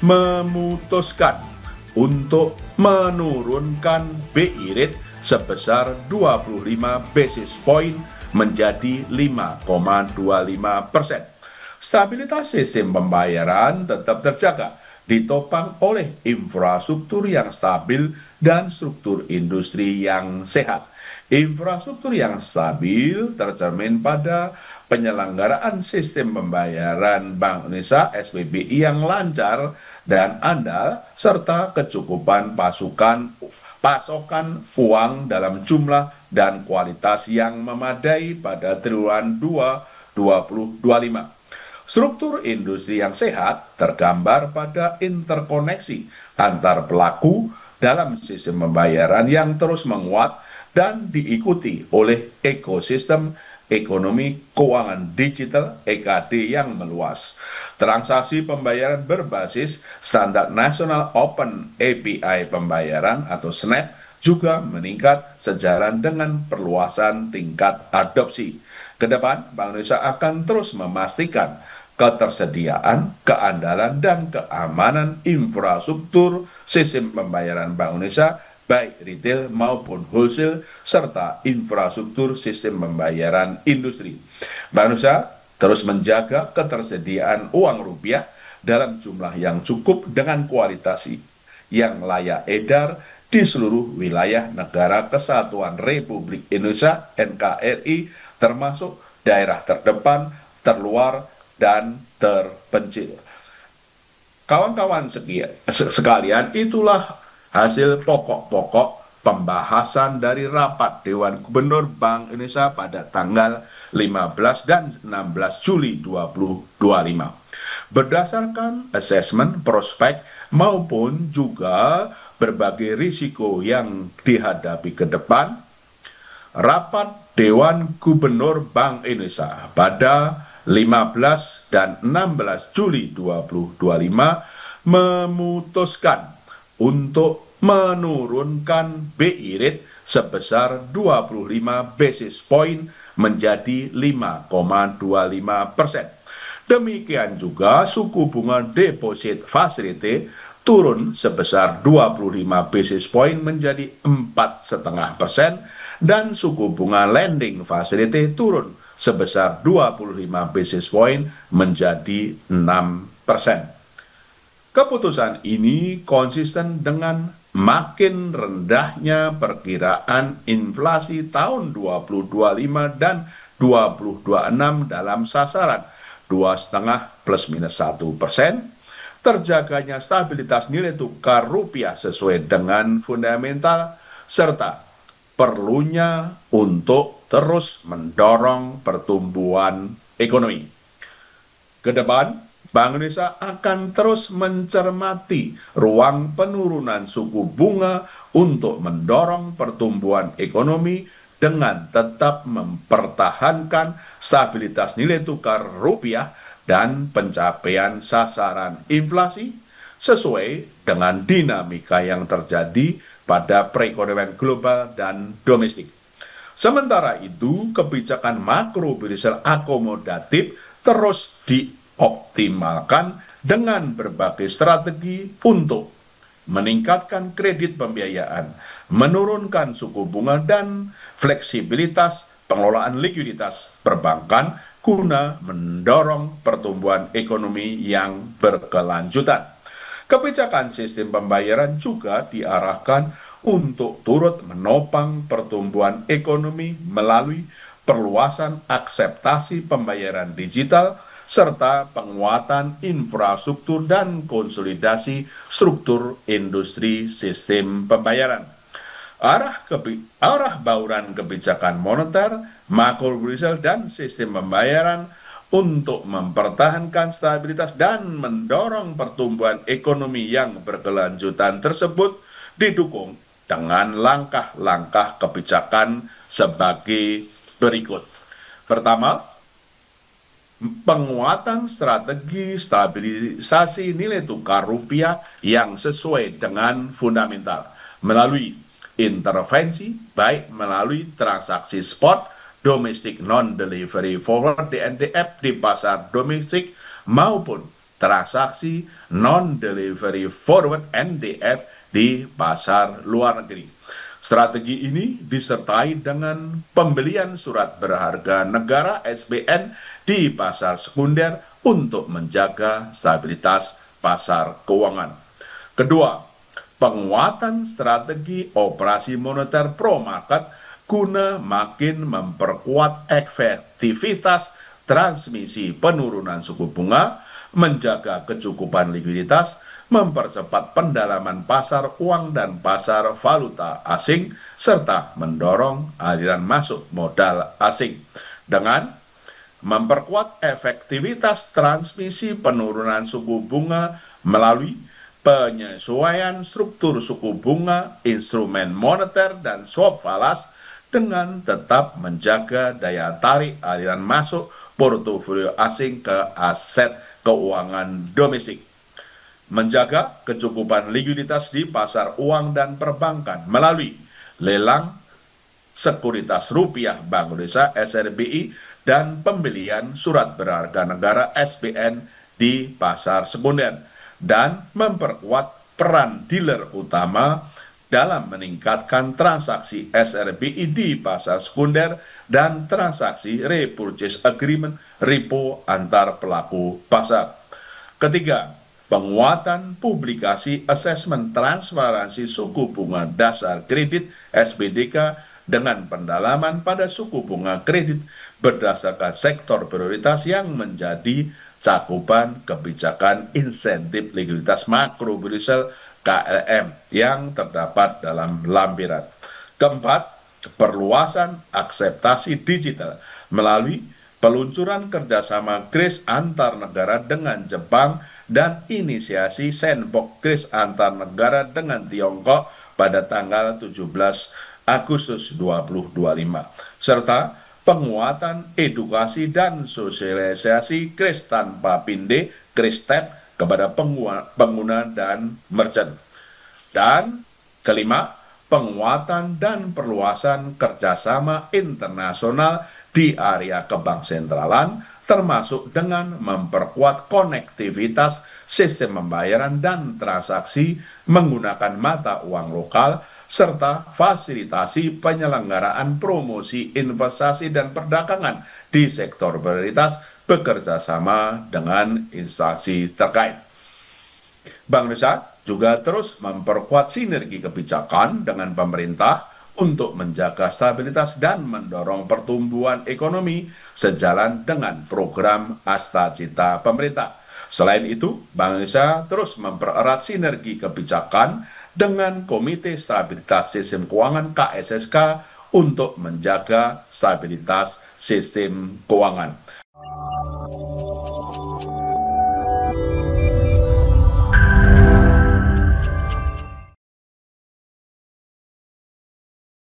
memutuskan untuk menurunkan BI rate sebesar 25 basis point menjadi 5,25%. Stabilitas sistem pembayaran tetap terjaga, ditopang oleh infrastruktur yang stabil dan struktur industri yang sehat. Infrastruktur yang stabil tercermin pada penyelenggaraan sistem pembayaran Bank Indonesia (SPBI) yang lancar dan andal, serta kecukupan pasokan uang dalam jumlah dan kualitas yang memadai pada triwulan 2 2025. Struktur industri yang sehat tergambar pada interkoneksi antar pelaku dalam sistem pembayaran yang terus menguat dan diikuti oleh ekosistem ekonomi keuangan digital (EKD) yang meluas. Transaksi pembayaran berbasis standar nasional Open API pembayaran atau SNAP juga meningkat sejalan dengan perluasan tingkat adopsi. Kedepan, Bank Indonesia akan terus memastikan ketersediaan, keandalan, dan keamanan infrastruktur sistem pembayaran Bank Indonesia, baik retail maupun wholesale, serta infrastruktur sistem pembayaran industri. Bank Indonesia terus menjaga ketersediaan uang rupiah dalam jumlah yang cukup dengan kualitas yang layak edar di seluruh wilayah Negara Kesatuan Republik Indonesia (NKRI), termasuk daerah terdepan, terluar, dan terpencil. Kawan-kawan sekalian, itulah hasil pokok-pokok pembahasan dari rapat Dewan Gubernur Bank Indonesia pada tanggal 15 dan 16 Juli 2025. Berdasarkan asesmen prospek maupun juga berbagai risiko yang dihadapi ke depan, rapat Dewan Gubernur Bank Indonesia pada 15 dan 16 Juli 2025 memutuskan untuk menurunkan BI rate sebesar 25 basis point menjadi 5,25%. Demikian juga suku bunga deposit facility turun sebesar 25 basis point menjadi 4,5%, dan suku bunga lending facility turun sebesar 25 basis point menjadi 6%. Keputusan ini konsisten dengan makin rendahnya perkiraan inflasi tahun 2025 dan 2026 dalam sasaran 2,5 plus minus 1%, terjaganya stabilitas nilai tukar rupiah sesuai dengan fundamental, serta perlunya untuk terus mendorong pertumbuhan ekonomi. Kedepan, Bank Indonesia akan terus mencermati ruang penurunan suku bunga untuk mendorong pertumbuhan ekonomi dengan tetap mempertahankan stabilitas nilai tukar rupiah dan pencapaian sasaran inflasi sesuai dengan dinamika yang terjadi pada perekonomian global dan domestik. Sementara itu, kebijakan makrobudensial akomodatif terus dioptimalkan dengan berbagai strategi untuk meningkatkan kredit pembiayaan, menurunkan suku bunga, dan fleksibilitas pengelolaan likuiditas perbankan guna mendorong pertumbuhan ekonomi yang berkelanjutan. Kebijakan sistem pembayaran juga diarahkan untuk turut menopang pertumbuhan ekonomi melalui perluasan akseptasi pembayaran digital, serta penguatan infrastruktur dan konsolidasi struktur industri sistem pembayaran. Arah bauran kebijakan moneter, makrobudensial, dan sistem pembayaran untuk mempertahankan stabilitas dan mendorong pertumbuhan ekonomi yang berkelanjutan tersebut didukung dengan langkah-langkah kebijakan sebagai berikut. Pertama, penguatan strategi stabilisasi nilai tukar rupiah yang sesuai dengan fundamental melalui intervensi baik melalui transaksi spot, domestic non-delivery forward (DNDF) di pasar domestik maupun transaksi non-delivery forward NDF di pasar luar negeri. Strategi ini disertai dengan pembelian surat berharga negara SBN di pasar sekunder untuk menjaga stabilitas pasar keuangan. Kedua, penguatan strategi operasi moneter pro market guna makin memperkuat efektivitas transmisi penurunan suku bunga, menjaga kecukupan likuiditas, mempercepat pendalaman pasar uang dan pasar valuta asing, serta mendorong aliran masuk modal asing. Dengan memperkuat efektivitas transmisi penurunan suku bunga melalui penyesuaian struktur suku bunga, instrumen moneter, dan swap falas dengan tetap menjaga daya tarik aliran masuk portofolio asing ke aset keuangan domestik. Menjaga kecukupan likuiditas di pasar uang dan perbankan melalui lelang sekuritas rupiah Bank Indonesia SRBI dan pembelian surat berharga negara SBN di pasar sekunder, dan memperkuat peran dealer utama dalam meningkatkan transaksi SRBI di pasar sekunder dan transaksi repurchase agreement repo antar pelaku pasar. Ketiga, penguatan publikasi asesmen transparansi suku bunga dasar kredit SBDK dengan pendalaman pada suku bunga kredit berdasarkan sektor prioritas yang menjadi cakupan kebijakan insentif likuiditas makro Brusel KLM yang terdapat dalam lampiran. Keempat, perluasan akseptasi digital melalui peluncuran kerjasama KRIS antar negara dengan Jepang dan inisiasi sandbox KRIS antar negara dengan Tiongkok pada tanggal 17 Agustus 2025, serta penguatan edukasi dan sosialisasi KRIS tanpa pinde KRIS-TEP kepada pengguna dan merchant. Dan kelima, penguatan dan perluasan kerjasama internasional di area kebang sentralan, termasuk dengan memperkuat konektivitas sistem pembayaran dan transaksi menggunakan mata uang lokal, serta fasilitasi penyelenggaraan promosi investasi dan perdagangan di sektor prioritas bekerja sama dengan instansi terkait. Bank Indonesia juga terus memperkuat sinergi kebijakan dengan pemerintah untuk menjaga stabilitas dan mendorong pertumbuhan ekonomi sejalan dengan program Astacita pemerintah. Selain itu, Bank Indonesia terus mempererat sinergi kebijakan dengan Komite Stabilitas Sistem Keuangan KSSK untuk menjaga stabilitas sistem keuangan.